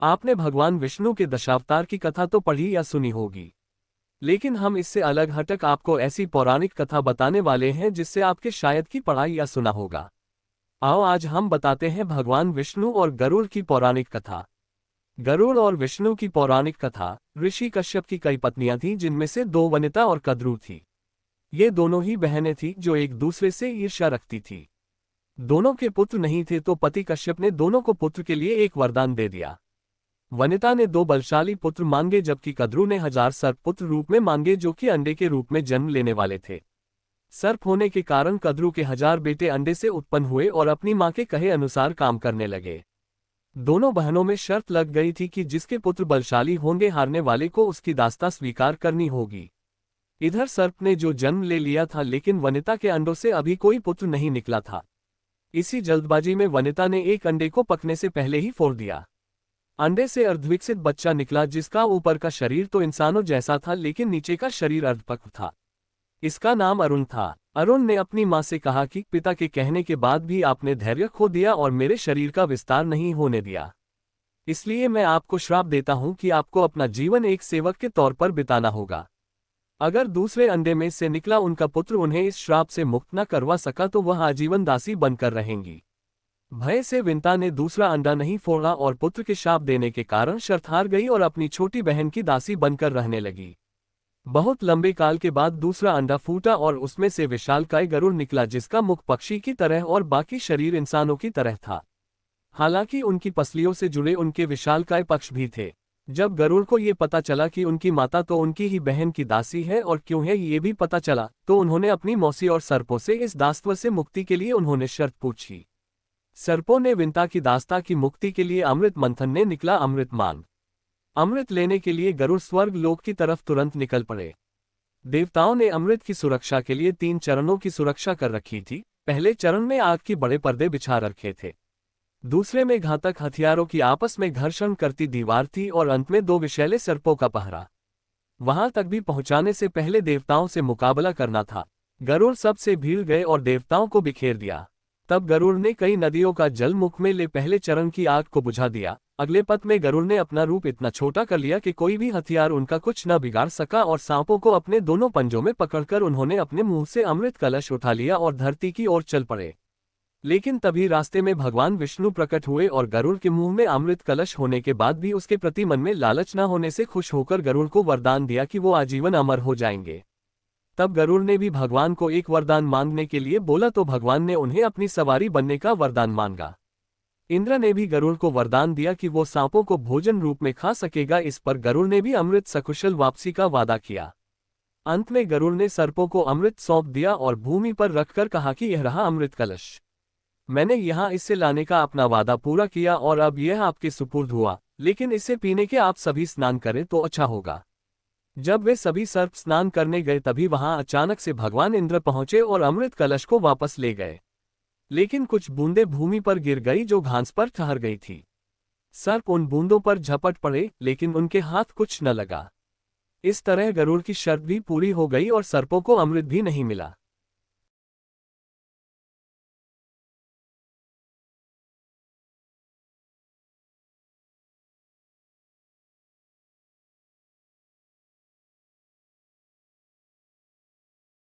आपने भगवान विष्णु के दशावतार की कथा तो पढ़ी या सुनी होगी, लेकिन हम इससे अलग हटक आपको ऐसी पौराणिक कथा बताने वाले हैं जिससे आपके शायद की पढ़ाई या सुना होगा। आओ आज हम बताते हैं भगवान विष्णु और गरुड़ की पौराणिक कथा। गरुड़ और विष्णु की पौराणिक कथा। ऋषि कश्यप की कई पत्नियां थीं जिनमें से दो वनिता और कद्रू थी। ये दोनों ही बहनें थीं जो एक दूसरे से ईर्ष्या रखती थी। दोनों के पुत्र नहीं थे तो पति कश्यप ने दोनों को पुत्र के लिए एक वरदान दे दिया। वनिता ने दो बलशाली पुत्र मांगे जबकि कद्रू ने 1000 सर्प पुत्र रूप में मांगे जो कि अंडे के रूप में जन्म लेने वाले थे। सर्प होने के कारण कद्रू के 1000 बेटे अंडे से उत्पन्न हुए और अपनी मां के कहे अनुसार काम करने लगे। दोनों बहनों में शर्त लग गई थी कि जिसके पुत्र बलशाली होंगे हारने वाले को उसकी दास्ता स्वीकार करनी होगी। इधर सर्प ने जो जन्म ले लिया था लेकिन वनिता के अंडों से अभी कोई पुत्र नहीं निकला था। इसी जल्दबाजी में वनिता ने एक अंडे को पकने से पहले ही फोड़ दिया। अंडे से अर्धविकसित बच्चा निकला जिसका ऊपर का शरीर तो इंसानों जैसा था लेकिन नीचे का शरीर अर्धपक्व था। इसका नाम अरुण था। अरुण ने अपनी मां से कहा कि पिता के कहने के बाद भी आपने धैर्य खो दिया और मेरे शरीर का विस्तार नहीं होने दिया, इसलिए मैं आपको श्राप देता हूं कि आपको अपना जीवन एक सेवक के तौर पर बिताना होगा। अगर दूसरे अंडे में से निकला उनका पुत्र उन्हें इस श्राप से मुक्त न करवा सका तो वह आजीवन दासी बनकर रहेंगी। भय से विंता ने दूसरा अंडा नहीं फोड़ा और पुत्र के शाप देने के कारण शर्त हार गई और अपनी छोटी बहन की दासी बनकर रहने लगी। बहुत लंबे काल के बाद दूसरा अंडा फूटा और उसमें से विशालकाय गरुड़ निकला जिसका मुख पक्षी की तरह और बाकी शरीर इंसानों की तरह था। हालांकि उनकी पसलियों से जुड़े उनके विशालकाय पक्ष भी थे। जब गरुड़ को ये पता चला कि उनकी माता तो उनकी ही बहन की दासी है और क्यों है ये भी पता चला तो उन्होंने अपनी मौसी और सर्पों से इस दासत्व से मुक्ति के लिए उन्होंने शर्त पूछी। सर्पों ने विंता की दास्ता की मुक्ति के लिए अमृत मंथन ने निकला अमृत मांग। अमृत लेने के लिए गरुड़ स्वर्ग लोक की तरफ तुरंत निकल पड़े। देवताओं ने अमृत की सुरक्षा के लिए 3 चरणों की सुरक्षा कर रखी थी। पहले चरण में आग की बड़े पर्दे बिछा रखे थे, दूसरे में घातक हथियारों की आपस में घर्षण करती दीवार थी और अंत में 2 विषैले सर्पों का पहरा। वहां तक भी पहुंचाने से पहले देवताओं से मुकाबला करना था। गरुड़ सबसे भीड़ गए और देवताओं को बिखेर दिया। तब गरुड़ ने कई नदियों का जल मुख में ले पहले चरण की आग को बुझा दिया। अगले पथ में गरुड़ ने अपना रूप इतना छोटा कर लिया कि कोई भी हथियार उनका कुछ न बिगाड़ सका और सांपों को अपने दोनों पंजों में पकड़कर उन्होंने अपने मुंह से अमृत कलश उठा लिया और धरती की ओर चल पड़े। लेकिन तभी रास्ते में भगवान विष्णु प्रकट हुए और गरुड़ के मुंह में अमृत कलश होने के बाद भी उसके प्रति मन में लालच न होने से खुश होकर गरुड़ को वरदान दिया कि वो आजीवन अमर हो जाएंगे। तब गरुड़ ने भी भगवान को एक वरदान मांगने के लिए बोला तो भगवान ने उन्हें अपनी सवारी बनने का वरदान मांगा। इंद्र ने भी गरुड़ को वरदान दिया कि वो सांपों को भोजन रूप में खा सकेगा। इस पर गरुड़ ने भी अमृत सकुशल वापसी का वादा किया। अंत में गरुड़ ने सर्पों को अमृत सौंप दिया और भूमि पर रखकर कहा कि यह रहा अमृत कलश। मैंने यहाँ इससे लाने का अपना वादा पूरा किया और अब यह आपके सुपुर्द हुआ, लेकिन इसे पीने के आप सभी स्नान करें तो अच्छा होगा। जब वे सभी सर्प स्नान करने गए तभी वहां अचानक से भगवान इंद्र पहुंचे और अमृत कलश को वापस ले गए, लेकिन कुछ बूंदें भूमि पर गिर गई जो घास पर ठहर गई थी। सर्प उन बूंदों पर झपट पड़े लेकिन उनके हाथ कुछ न लगा। इस तरह गरुड़ की शर्त भी पूरी हो गई और सर्पों को अमृत भी नहीं मिला।